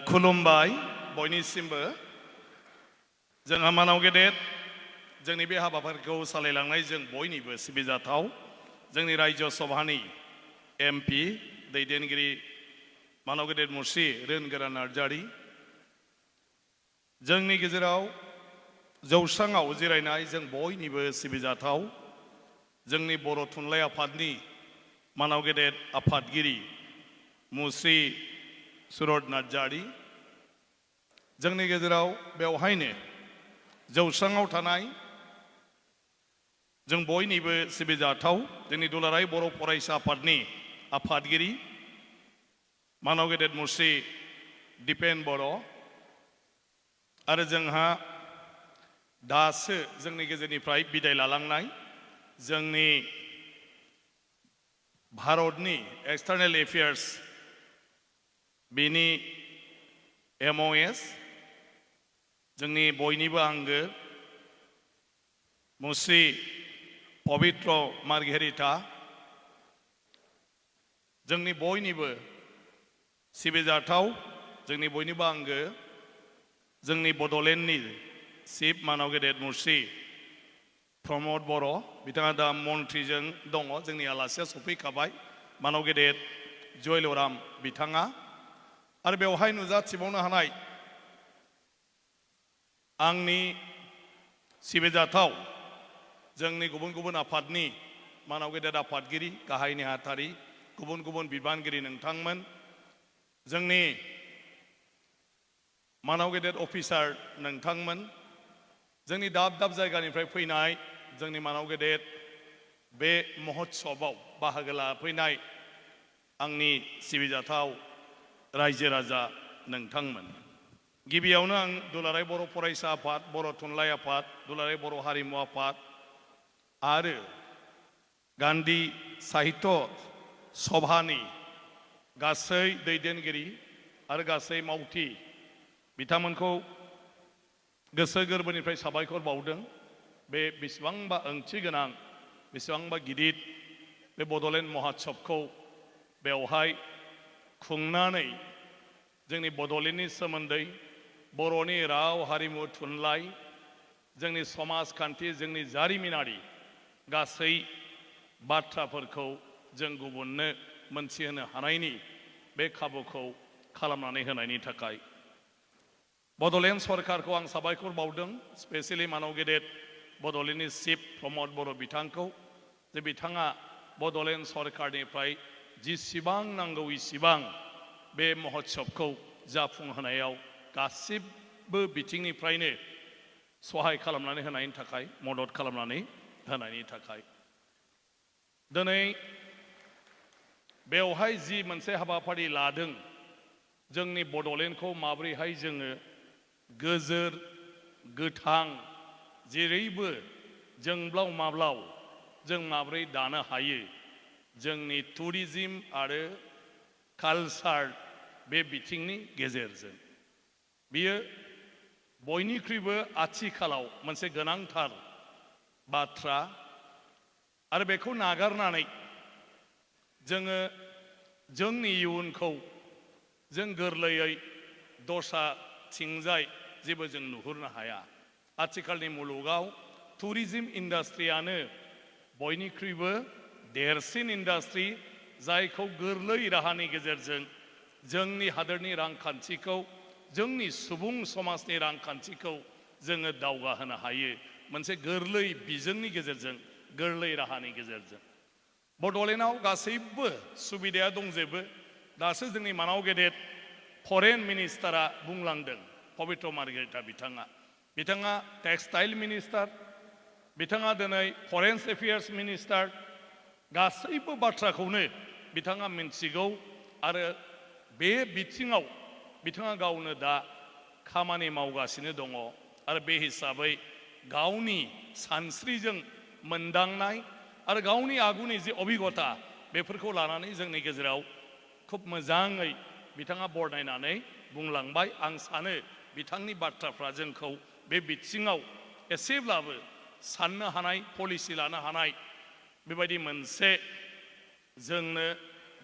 खुलुमबाय बयनिसिमबो जोंहा मानाव गेदेर जोंनि बे हाबाफारिखौ सालायलांनाय जों बयनिबो सिबिजाथाव जोंनि राज्य सभानि एमपि दैदेनगिरि मानाव गेदेर मुस्रि रोनगोरा नार्जारी जोंनि गेजेराव जौस्राङाव जिरायनाय जों बयनिबो सिबिजाथाव जोंनि बर' थुनलाइ आफादनि मानाव गेदेर आफादगिरि मुस्रि सुरत नार्जारी जोंनि गेजेराव बेवहायनो जौस्राङाव थानाय जों बयनिबो सिबिजाथाव जोंनि दुलाराय बर' फरायसा आफादनि आफादगिरि मानाव गेदेर मुस्रि दिपेन बर' आरो जोंहा दासो जोंनि गेजेरनिफ्राय बिदाय लालांनाय जोंनि भारतनि एक्सटार्नेल एफेयार्स बिनि MOS जोंनि बयनिबो आंगो मुस्रि पवित्र मार्घेरिटा जोंनि बयनिबो सिबिजाथाव जोंनि बयनिबो आंगो जोंनि बड'लेण्डनि चिफ मानाव गेदेर मुस्रि प्रमद बर' बिथाङा दा मन्थ्रिजों दङ जोंनि आलासिया सफैखाबाय मानाव गेदेर जयलराम बिथाङा आरो बेवहाय नुजाथिबावनो हानाय आंनि सिबिजाथाव जोंनि गुबुन गुबुन आफादनि मानाव गेदेर आफादगिरि गाहाय नेहाथारि गुबुन गुबुन बिबानगिरि नोंथांमोन जोंनि मानाव गेदेर अफिसार नोंथांमोन जोंनि दाब दाब जायगानिफ्राय फैनाय जोंनि मानाव गेदेर बे महोत्सवआव बाहागो लाफैनाय आंनि सिबिजाथाव रायजो राजा नोंथांमोन गिबियावनो आं दुलाराय बर' फरायसा आफाद बर' थुनलाइ आफाद दुलाराय बर' हारिमु आफाद आरो गान्धी साहित्य सभानि गासै दैदेनगिरि आरो गासै मावथि बिथांमोनखौ गोसो गोरबोनिफ्राय साबायखर बावदों बे बेसेबांबा ओंथि गोनां बेसेबांबा गिदिर बे बड'लेण्ड महोत्सबखौ बेवहाय खुंनानै जोंनि बड'लेण्डनि सोमोन्दै बर'नि राव हारिमु थुनलाइ जोंनि समाजखान्थि जोंनि जारिमिनारि गासै बाथ्राफोरखौ जों गुबुननो मोनथिहोनो हानायनि बे खाबुखौ खालामनानै होनायनि थाखाय बड'लेण्ड सरकारखौ आं साबायखर बावदों स्पेसियेलि मानाव गेदेर बड'लेण्डनि चिफ प्रमद बर' बिथांखौ जे बिथाङा बड'लेण्ड सरकारनिफ्राय जिसिबां नांगौ इसिबां बे महोत्सबखौ जाफुंहोनायाव गासिबो बिथिंनिफ्रायनो सहाय खालामनानै होनायनि थाखाय मदद खालामनानै होनायनि थाखाय दिनै बेवहाय जि मोनसे हाबाफारि लादों जोंनि बड'लेण्डखौ माबोरैहाय जोङो गोजोर गोथां जेरैबो जोंब्लाव माब्लाव जों माबोरै दानो हायो जोंनि टुरिजिम आरो कालचार बे बिथिंनि गेजेरजों बियो बयनिख्रुइबो आथिखालाव मोनसे गोनांथार बाथ्रा आरो बेखौ नागारनानै जोङो जोंनि इयुनखौ जों गोरलैयै दस्राथिंजाय जेबो जों नुहुरनो हाया आथिखालनि मुलुगाव टुरिजिम इन्डास्ट्रियानो बयनिख्रुइबो देरसिन इन्डास्ट्रि जायखौ गोरलै राहानि गेजेरजों जोंनि हादोरनि रांखान्थिखौ जोंनि सुबुं समाजनि रांखान्थिखौ जोङो दावगाहोनो हायो मोनसे गोरलै बिजोंनि गेजेरजों गोरलै राहानि गेजेरजों बड'लेण्डआव गासैबो सुबिदाया दंजोबो दासो जोंनि मानाव गेदेर फरेन मिनिस्टारा बुंलांदों पवित्र मार्घेरिटा बिथाङा टेक्सटाइल मिनिस्टार बिथाङा दिनै फरेन एफेयार्स मिनिस्टार गासैबो बाथ्राखौनो बिथाङा मिन्थिगौ आरो बे बिथिङाव बिथाङा गावनो दा खामानि मावगासिनो दङ आरो बे हिसाबै गावनि सानस्रिजों मोनदांनाय आरो गावनि आगुनि जे अभिगता बेफोरखौ लानानै जोंनि गेजेराव खुब मोजाङै बिथाङा बरनायनानै बुंलांबाय आं सानो बिथांनि बाथ्राफ्रा जोंखौ बे बिथिङाव एसेब्लाबो साननो हानाय पलिसि लानो हानाय बेबायदि मोनसे जोंनो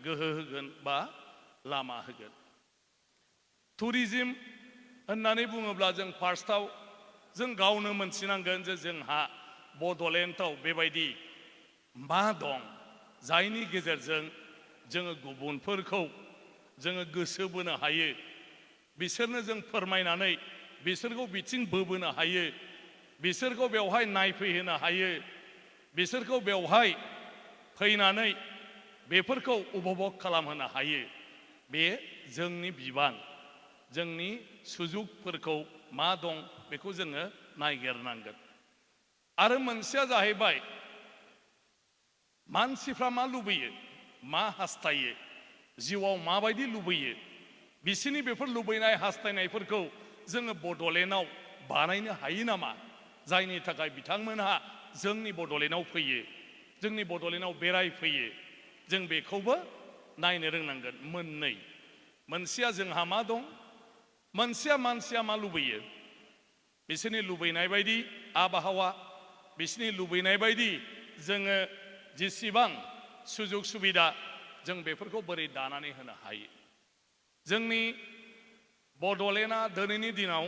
गोहो होगोन बा लामा होगोन टुरिज्म होननानै बुङोब्ला जों फार्स्टआव जों गावनो मोनथिनांगोन जे जोंहा बड'लेण्डआव बेबायदि मा दं जायनि गेजेरजों जोङो गुबुनफोरखौ जोङो गोसो बोनो हायो, बिसोरनो जों फोरमायनानै बिसोरखौ बिथिं बोबोनो हायो, बिसोरखौ बेवहाय नायफैहोनो हायो, बिसोरखौ बेवहाय फैनानै बेफोरखौ उपभोग खालामहोनो हायो। बे जोंनि बिबान, जोंनि सुजुगफोरखौ मा दं बेखौ जोङो नायगिरनांगोन। आरो मोनसेया जाहैबाय मानसिफ्रा मा लुबैयो, मा हास्थायो, जिउआव माबायदि लुबैयो, बिसोरनि बेफोर लुबैनाय हास्थायनायफोरखौ जोङो बड'लेण्डआव बानायनो हायो नामा, जायनि थाखाय बिथांमोनहा जोंनि बड'लेण्डआव फैयो, जोंनि बड'लेण्डआव बेरायफैयो। जों बेखौबो नायनो रोंनांगोन। मोननै, मोनसेया जोंहा मा दं, मोनसेया मानसिया मा लुबैयो, बिसोरनि लुबैनाय बायदि आबहावा, बिसोरनि लुबैनाय बायदि जोङो जेसेबां सुजुग सुबिदा जों बेफोरखौ बोरै दानानै होनो हायो। जोंनि बड'लेण्डआ दिनैनि दिनाव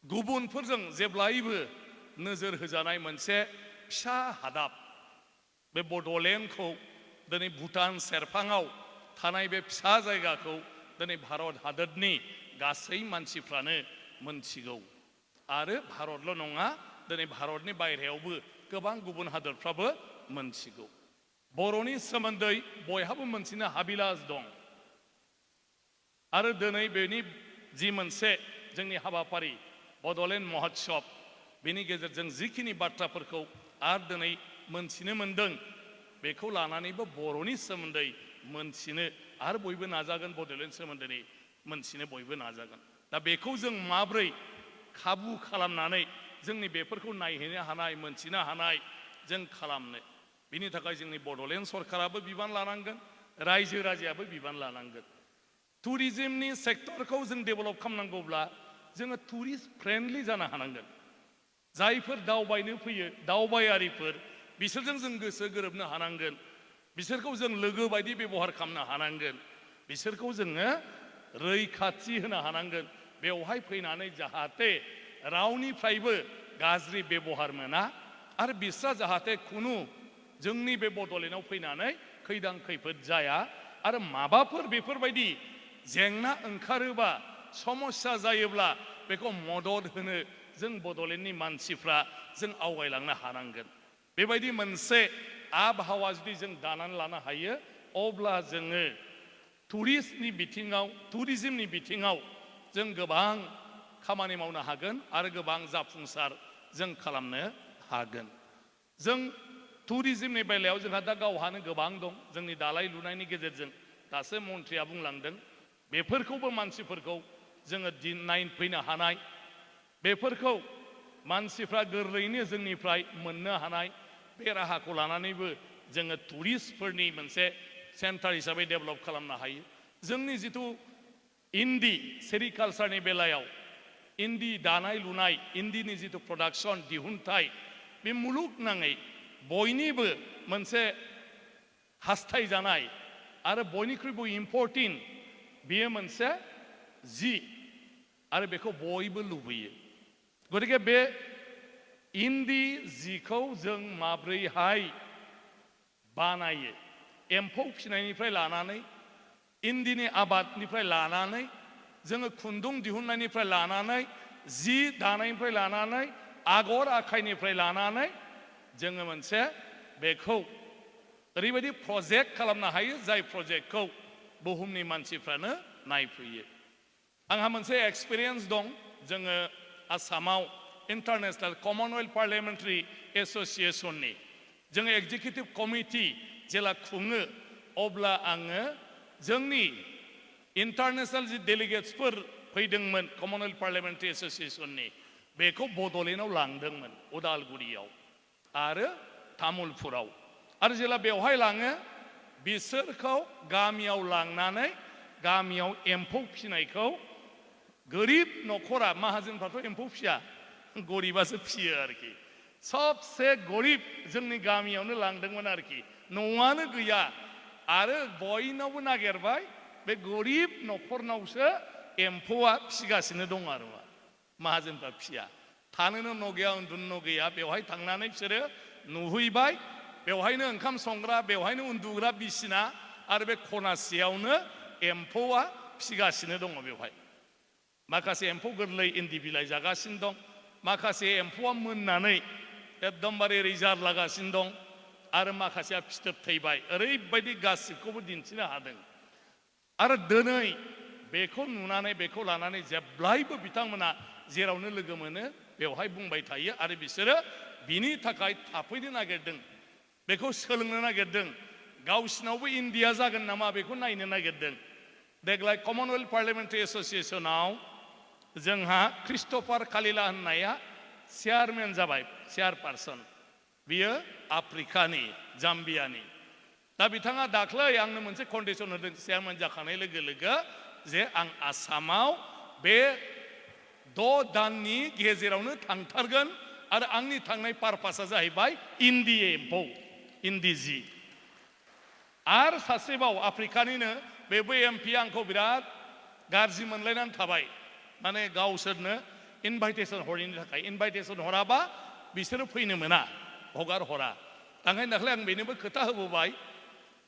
गुबुनफोरजों जेब्लायबो नोजोर होजानाय मोनसे फिसा हादाब। बे बड'लेण्डखौ दिनै भुटान सेरफाङाव थानाय बे फिसा जायगाखौ दिनै भारत हादरनि गासै मानसिफ्रानो मोनथिगौ। आरो भारतल' नङा, दिनै भारतनि बायहेरायावबो गोबां गुबुन हादरफ्राबो मोनथिगौ। बर'नि सोमोन्दै बयहाबो मोनथिनो हाबिलास दं। आरो दिनै बेनि जि मोनसे जोंनि हाबाफारि बड'लेण्ड महोत्सब, बेनि गेजेरजों जिखिनि बाथ्राफोरखौ आरो दिनै मोनथिनो मोनदों, बेखौ लानानैबो बर'नि सोमोन्दै मोनथिनो आरो बयबो नाजागोन, बड'लेण्ड सोमोन्दै मोनथिनो बयबो नाजागोन। दा बेखौ जों माब्रै खाबु खालामनानै जोंनि बेफोरखौ नायहैनो हानाय, मोनथिनो हानाय जों खालामनो, बिनि थाखाय जोंनि बड'लेण्ड सरकाराबो बिबान लानांगोन, रायजो राजायाबो बिबान लानांगोन। टुरिज्मनि सेक्टरखौ जों डेभेलप खालामनांगौब्ला जोङो टुरिस्ट फ्रेन्डलि जानो हानांगोन। जायफोर दावबायनो फैयो, दावबायारिफोर, बिसोरजों जों गोसो गोरोबनो हानांगोन, बिसोरखौ जों लोगो बायदि बेबहार खालामनो हानांगोन, बिसोरखौ जोङो रैखाथि होनो हानांगोन। बेवहाय फैनानै जाहाथे रावनिफ्रायबो गाज्रि बेबहार मोना, आरो बिस्रा जाहाथे खुनु जोंनि बे बड'लेण्डआव फैनानै खैदां खैफोद जाया। आरो माबाफोर बेफोरबायदि जेंना ओंखारोबा, समस्या जायोब्ला बेखौ मदद होनो जों बड'लेण्डनि मानसिफ्रा जों आवगायलांनो हानांगोन। बेबायदि मोनसे आबहावा जुदि जों दानानै लानो हायो, अब्ला जोङो टुरिज्मनि बिथिङाव जों गोबां खामानि मावनो हागोन आरो गोबां जाफुंसार जों खालामनो हागोन। जों टुरिज्मनि बेलायाव जोंहा दा गावहानो गोबां दं। जोंनि दानाय लुनायनि गेजेरजों दासो मन्थ्रिया बुंलांदों, बेफोरखौबो मानसिफोरखौ जोङो नायफैनो हानाय, बेफोरखौ मानसिफ्रा गोरलैयैनो जोंनिफ्राय मोननो हानाय, बे राहाखौ लानानैबो जोङो टुरिस्टफोरनि मोनसे सेन्टार हिसाबै डेभेलप खालामनो हायो। जोंनि जिथु इन्दि सेरिकालचारनि बेलायाव इन्दि दानाय लुनाय, इन्दिनि जिथु प्रडाक्शन, दिहुनथाय, बे मुलुगनाङै बयनिबो मोनसे हास्थायजानाय आरो बयनिख्रुइबो इम्परटेन्ट बेयो मोनसे जि, आरो बेखौ बयबो लुबैयो। गतिके बे इन्दि जिखौ जों माब्रैहाय बानायो, एम्फौ फिसिनायनिफ्राय लानानै, इन्दिनि आबादनिफ्राय लानानै, जोङो खुन्दुं दिहुननायनिफ्राय लानानै, जि दानायनिफ्राय लानानै, आगर आखाइनिफ्राय लानानै जोङो मोनसे बेखौ ओरैबायदि प्रजेक्ट खालामनो हायो, जाय प्रजेक्टखौ बुहुमनि मानसिफ्रानो नायफैयो। आंहा मोनसे एक्सपिरियेन्स दं। जोङो आसामाव इन्टारनेशनेल कमनवेल्थ पार्लियामेन्टारि एस'सिएशननि जोङो एग्जिकिउटिभ कमिटि जेला खुङो, अब्ला आङो जोंनि इन्टारनेशनेल जि डेलिगेट्सफोर फैदोंमोन कमनवेल्थ पार्लियामेन्टारि एस'सिएशननि, बेखौ बड'लेण्डआव लांदोंमोन, उदालगुरियाव आरो तामुलपुराव। आरो जेला बेवहाय लाङो, बिसोरखौ गामियाव लांनानै गामियाव एम्फौ फिसिनायखौ, गोरिब न'खरा, माहाजोनफ्राथ' एम्फौ फिया, गरिबासो फियो आरोखि, सबसे गरिब जोंनि गामियावनो लांदोंमोन आरोखि, न'आनो गैया। आरो बयनावबो नागिरबाय, बे गरिब न'खरनावसो एम्फौआ फिसिगासिनो दं आरो माहाजोनफ्रा फिसिया थानोनो न' गैया उन्दुनो न' गैया बेवहाय थांनानै बिसोरो नुहैबाय बेवहायनो ओंखाम संग्रा बेवहायनो उन्दुग्रा बिसिना आरो बे खनासेयावनो एम्फौआ फिसिगासिनो दङ बेवहाय माखासे एम्फौ गोरलै इन्दि बिलाइ जागासिनो दं माखासे एम्फौआ मोननानै एकदमबारे रिजार्भ लागासिनो दं आरो माखासेया फिथोब थैबाय ओरैबायदि गासिबखौबो दिन्थिनो हादों आरो दिनै बेखौ नुनानै बेखौ लानानै जेब्लायबो बिथांमोना जेरावनो लोगो मोनो बेवहाय बुंबाय थायो आरो बिसोरो बिनि थाखाय थाफैनो नागिरदों बेखौ सोलोंनो नागिरदों गावसिनावबो इन्डिया जागोन नामा बेखौ नायनो नागिरदों देग्लाय कमनवेल्थ पार्लियामेन्टारि एसोसिएशनाव जोंहा क्रिस्ट'फार कालिला होननाया चेयारमेन जाबाय चेयारपारसन बियो आफ्रिकानि जाम्बियानि दा बिथाङा दाख्लै आंनो मोनसे कन्डिसन होदों चेयारमेन जाखांनाय लोगो लोगो जे आं आसामाव बे 6 दाननि गेजेरावनो थांथारगोन आरो आंनि थांनाय पारपासा जाहैबाय इन्दि एम्फौ इन्दि जि आरो सासेबाव आफ्रिकानिनो बेबो एमपि आंखौ बिराद गाज्रि मोनलायनानै थाबाय माने गावसोरनो इनभाइटेसन हरैनि थाखाय इनभाइटेसन हराबा बिसोरो फैनो मोना हगार हरा ओंखायनो दाख्लै आं बेनोबो खोथा होबोबाय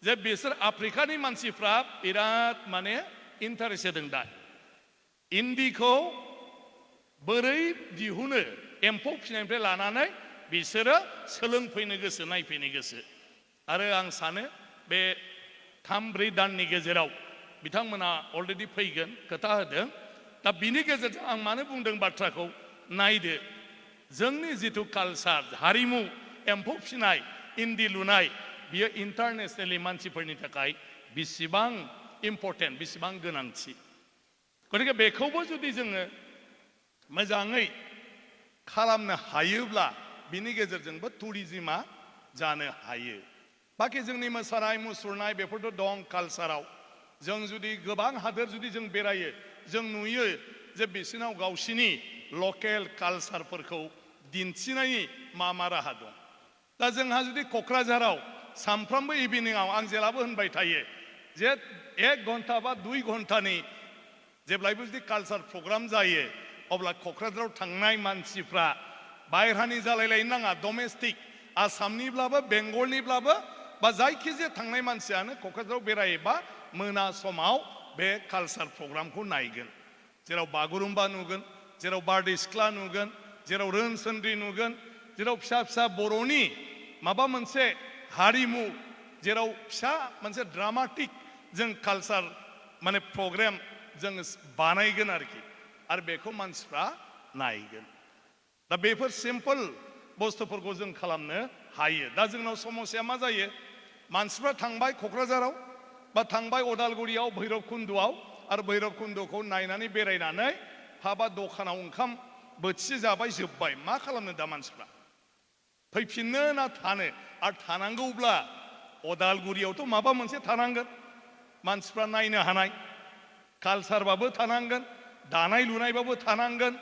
जे बिसोर आफ्रिकानि मानसिफ्रा बिराद माने इन्टारेस्ट होदों दा इन्दिखौ बोरै दिहुनो एम्फौ फिसिनायनिफ्राय लानानै बिसोरो सोलोंफैनो गोसो नायफैनो गोसो आरो आं सानो बे 3-4 दाननि गेजेराव बिथांमोना अलरेडि फैगोन खोथा होदों दा बिनि गेजेरजों आं मानो बुंदों बाथ्राखौ नायदो जोंनि जिथु कालचार हारिमु एम्फौ फिसिनाय इन्दि लुनाय बियो इन्टारनेशनेलि मानसिफोरनि थाखाय बेसेबां इम्परटेन्ट बेसेबां गोनांथि गतिके बेखौबो जुदि जोङो मोजाङै खालामनो हायोब्ला बिनि गेजेरजोंबो टुरिजिमा जानो हायो बाखि जोंनि मोसानाय मुसुरनाय बेफोरथ' दं कालचाराव जों जुदि गोबां हादोर जुदि जों बेरायो जों नुयो जे बिसोरनाव गावसिनि लकेल कालचारफोरखौ दिन्थिनायनि मा राहा दं दा जोंहा जुदि क'क्राझाराव सानफ्रोमबो इभिनिंआव आं जेलाबो होनबाय थायो जे 1 घन्टा बा 2 घन्टानि जेब्लायबो जुदि कालचार प्रग्राम जायो अब्ला क'क्राझाराव थांनाय मानसिफ्रा बायह्रानि जालायलायनो नाङा डमेस्टिक आसामनिब्लाबो बेंगलनिब्लाबो बा जायखिजाया थांनाय मानसियानो क'क्राझाराव बेरायोबा मोना समाव बे कालचार प्रग्रामखौ नायगोन जेराव बागुरुम्बा नुगोन जेराव बारदै सिख्ला नुगोन जेराव रोनसोन्द्रि नुगोन जेराव फिसा फिसा बर'नि माबा मोनसे हारिमु जेराव फिसा मोनसे ड्रामाटिक जों कालचार माने प्रग्राम जों बानायगोन आरो बेखौ मानसिफ्रा नायगोन दा बेफोर सिम्पल बुस्थुफोरखौ जों खालामनो हायो दा जोंनाव समस्या मा जायो मानसिफ्रा थांबाय क'क्राझाराव बा थांबाय अदालगुरियाव भैरबकुन्द'आव आरो भैरबकुन्द'खौ नायनानै बेरायनानै हाबा दखानाव ओंखाम बोथिसे जाबाय जोब्बाय मा खालामनो दा मानसिफ्रा फैफिननो ना थानो आरो थानांगौब्ला अदालगुरियावथ' माबा मोनसे थानांगोन मानसिफ्रा नायनो हानाय कालचारबाबो थानांगोन दानाय लुनायबाबो थानांगोन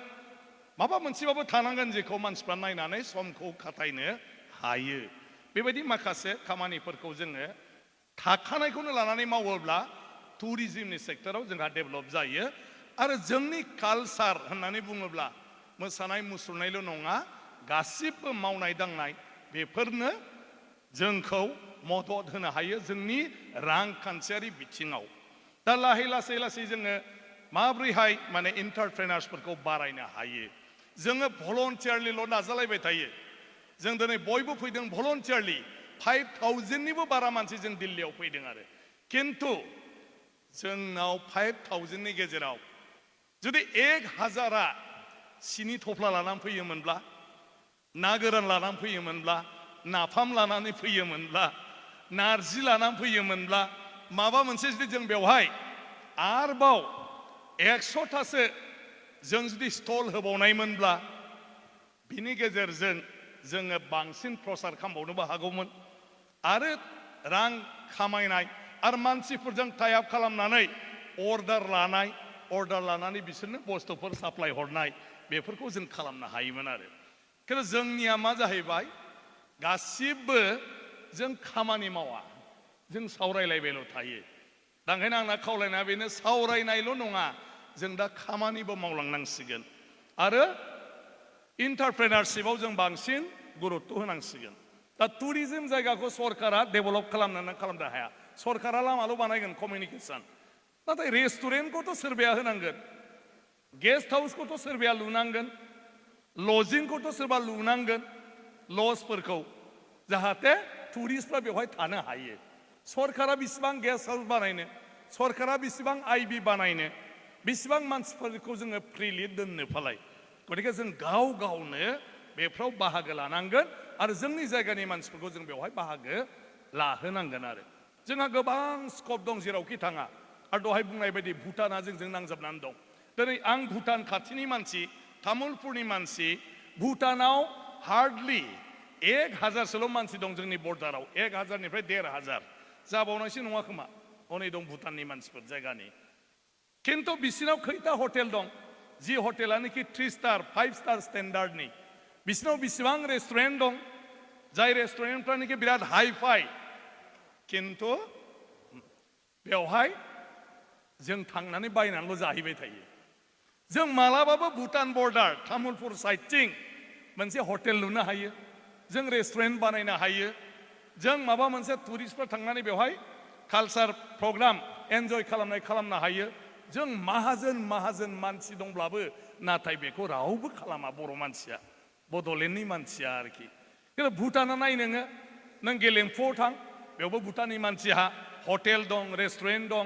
माबा मोनसेबाबो थानांगोन जेखौ मानसिफ्रा नायनानै समखौ खाथायनो हायो बेबायदि माखासे खामानिफोरखौ जोङो थाखानायखौनो लानानै मावोब्ला टुरिजिमनि सेक्टराव जोंहा डेभेलप जायो आरो जोंनि कालचार होननानै बुङोब्ला मोसानाय मुसुरनायल' नङा गासिबो मावनाय दांनाय बेफोरनो जोंखौ मदद होनो हायो जोंनि रांखान्थियारि बिथिङाव दा लासै लासै जोङो माब्रैहाय माने एन्टारप्रेनार्सफोरखौ बारायनो हायो जोङो भलन्टियारलिल' नाजालायबाय थायो जों दिनै बयबो फैदों भलन्टियारलि 5000निबो बारा मानसि जों दिल्लीयाव फैदों आरो किन्तु जोंनाव 5000नि गेजेराव जुदि 1000आ सिनि थफ्ला लानानै फैयोमोनब्ला ना गोरान लानानै फैयोमोनब्ला नाफाम लानानै फैयोमोनब्ला नारजि लानानै फैयोमोनब्ला माबा मोनसे जुदि जों बेवहाय आरोबाव 100थासो जों जुदि स्टल होबावनायमोनब्ला बिनि गेजेरजों जोङो बांसिन प्रसार खालामबावनोबो हागौमोन आरो रां खामायनाय आरो मानसिफोरजों टाइ आप खालामनानै अर्डार लानानै बिसोरनो बुस्थुफोर साप्लाय हरनाय बेफोरखौ जों खालामनो हायोमोन आरो खिन्थु जोंनिया मा जाहैबाय गासिबो जों खामानि मावा जों सावरायलायबायल' थायो दा ओंखायनो आंना खावलायनाया बेनो सावरायनायल' नङा जों दा खामानिबो मावलांनांसिगोन आरो इन्टारप्रेनारशिपआव जों बांसिन गुरुत्व होनांसिगोन दा टुरिजम जायगाखौ सरकारा डेभेलप खालामनो हाया सरकारा लामाल' बानायगोन कमिउनिकेसन नाथाय रेस्टुरेन्टखौथ' सोरबाया होनांगोन गेस्ट हाउसखौथ' सोरबाया लुनांगोन लजिंखौथ' सोरबा लुनांगोन लजफोरखौ जाहाथे टुरिस्टफ्रा बेवहाय थानो हायो सरकारा बिसिबां गेस्ट हाउस बानायनो सरकारा बिसिबां आइबि बानायनो बिसिबां मानसिफोरखौ जोङो फ्रिलि दोननो फालाय गतिके जों गाव गावनो बेफ्राव बाहागो लानांगोन आरो जोंनि जायगानि मानसिफोरखौ जों बेवहाय बाहागो लाहोनांगोन आरो जोंहा गोबां स्कप दं जेरावखि थाङा आरो दहाय बुंनाय बायदि भुटाना जोंजों नांजाबनानै दं दिनै आं भुटान खाथिनि मानसि तामुलपुरनि मानसि भुटानाव हार्डलि 1000सोल' मानसि दं जोंनि बर्डाराव 1000निफ्राय 1500 जाबावनायसो नङा खोमा हनै दं भुटाननि मानसिफोर जायगानि खिन्थु बिसिनाव खैथा हटेल दं जि हटेलानोखि 3 स्टार 5 स्टार स्टेन्डार्डनि बिसिनाव बिसिबां रेस्टुरेन्ट दं जाय रेस्टुरेन्टफ्रानोखि बिराद हाइ फाइ खिन्थु बेवहाय जों थांनानै बायनानैल' जाहैबाय थायो जों मालाबाबो भुटान बर्डार तामुलपुर साइडथिं मोनसे हटेल लुनो हायो जों रेस्टुरेन्ट बानायनो हायो जों माबा मोनसे टुरिस्टफोर थांनानै बेवहाय कालचार प्रग्राम एन्जय खालामनो हायो जों माहाजोन मानसि दंब्लाबो नाथाय बेखौ रावबो खालामा बर' मानसिया बड'लेण्डनि मानसिया आरोखि खिन्थु भुटाना नाय नों गेलेमफुआव थां बेयावबो भुटाननि मानसिहा हटेल दं रेस्टुरेन्ट दं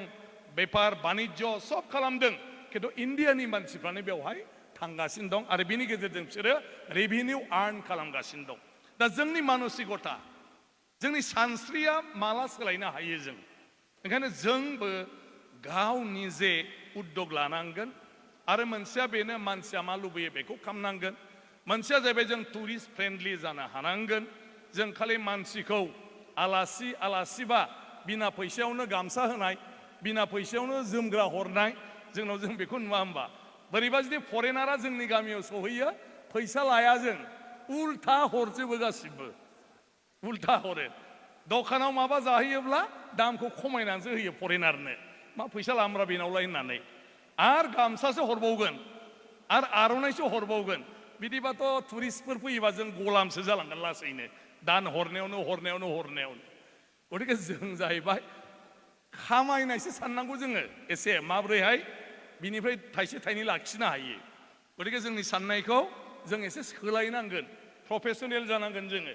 बेफार बानिज्य सब खालामदों खिन्थु इन्डियानि मानसिफ्रानो बेवहाय थांगासिनो दं आरो बिनि गेजेरजों बिसोरो रेभिनिउ आर्न खालामगासिनो दं दा जोंनि मानसिकता जोंनि सानस्रिया माला सोलायनो हायो जों ओंखायनो जोंबो गाव निजे उद्योग लानांगोन आरो मोनसेया बेनो मानसिया मा लुबैयो बेखौ खालामनांगोन मोनसेया जाहैबाय जों टुरिस्ट फ्रेन्डलि जानो हानांगोन जों खालि मानसिखौ आलासिबा बिना फैसायावनो गामसा होनाय बिना फैसायावनो जोमग्रा हरनाय जोंनाव जों बेखौ नुवा होमबा बोरैबा जुदि फरेनारा जोंनि गामियाव सहैयो फैसा लाया जों उल्था हरजोबो गासिबो उल्था हरो दखानाव माबा जाहैयोब्ला दामखौ खमायनानैसो होयो फरेनारनो मा फैसा लामब्रा बेनावलाय होननानै आरो गामसासो हरबावगोन आरो आर'नाइसो हरबावगोन बिदिबाथ' टुरिस्टफोर फैयोबा जों गलामसो जालांगोन लासैनो दान हरनायावनो गतिके जों जाहैबाय खामायनायसो साननांगौ जोङो एसे माब्रैहाय बिनिफ्राय थाइसे थाइनै लाखिनो हायो गतिके जोंनि साननायखौ जों एसे सोलायनांगोन प्रफेसनेल जानांगोन जोङो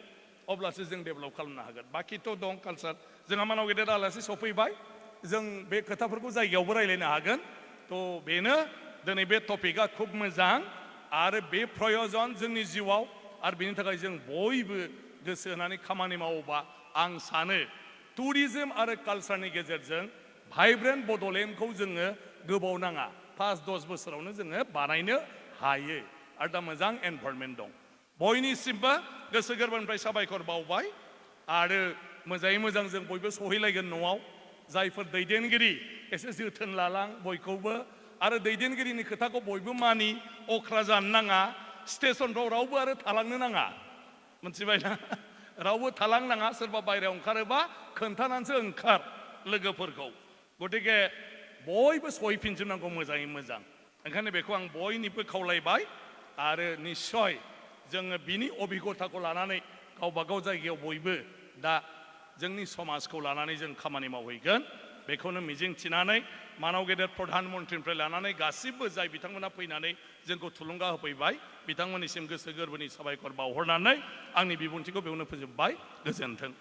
अब्लासो जों डेभेलप खालामनो हागोन बाखिथ' दं कालचार जोंहा मानाव गेदेर आलासि सफैबाय जों बे खोथाफोरखौ जायगायावबो रायलायनो हागोन थ' बेनो दिनै बे टपिकआ खुब मोजां आरो बे प्रयजन जोंनि जिउआव आरो बेनि थाखाय जों बयबो गोसो होनानै खामानि मावोबा आं सानो टुरिजम आरो कालचारनि गेजेरजों भाइब्रेन्ट बड'लेण्डखौ जोङो गोबाव नाङा 5-10 बोसोरावनो जोङो बानायनो हायो आरो दा मोजां एनभायरनमेन्ट दं बयनिसिमबो गोसो गोरबोनिफ्राय साबायखर बावबाय आरो मोजाङै मोजां जों बयबो सहैलायगोन न'आव जायफोर दैदेनगिरि एसे जोथोन लालां बयखौबो आरो दैदेनगिरिनि खोथाखौ बयबो मानि अख्रा जानो नाङा स्टेशनफ्राव रावबो आरो थालांनो नाङा मोनथिबायना रावबो थालांनाङा सोरबा बायरायाव ओंखारोबा खोन्थानानैसो ओंखार लोगोफोरखौ गतिके बयबो सहैफिनजोबनांगौ मोजाङै मोजां ओंखायनो बेखौ आं बयनिबो खावलायबाय आरो निस्सय जोङो बिनि अभिगथाखौ लानानै गावबा गाव जायगायाव बयबो दा जोंनि समाजखौ लानानै जों खामानि मावहैगोन बेखौनो मिजिंथिनानै मानाव गेदेर प्रधान मन्त्रिनिफ्राय लानानै गासिबो जाय बिथांमोना फैनानै जोंखौ थुलुंगा होफैबाय बिथांमोननिसिम गोसो गोरबोनि साबायखर बावहरनानै आंनि बिबुंथिखौ बेयावनो फोजोबबाय गोजोन्थों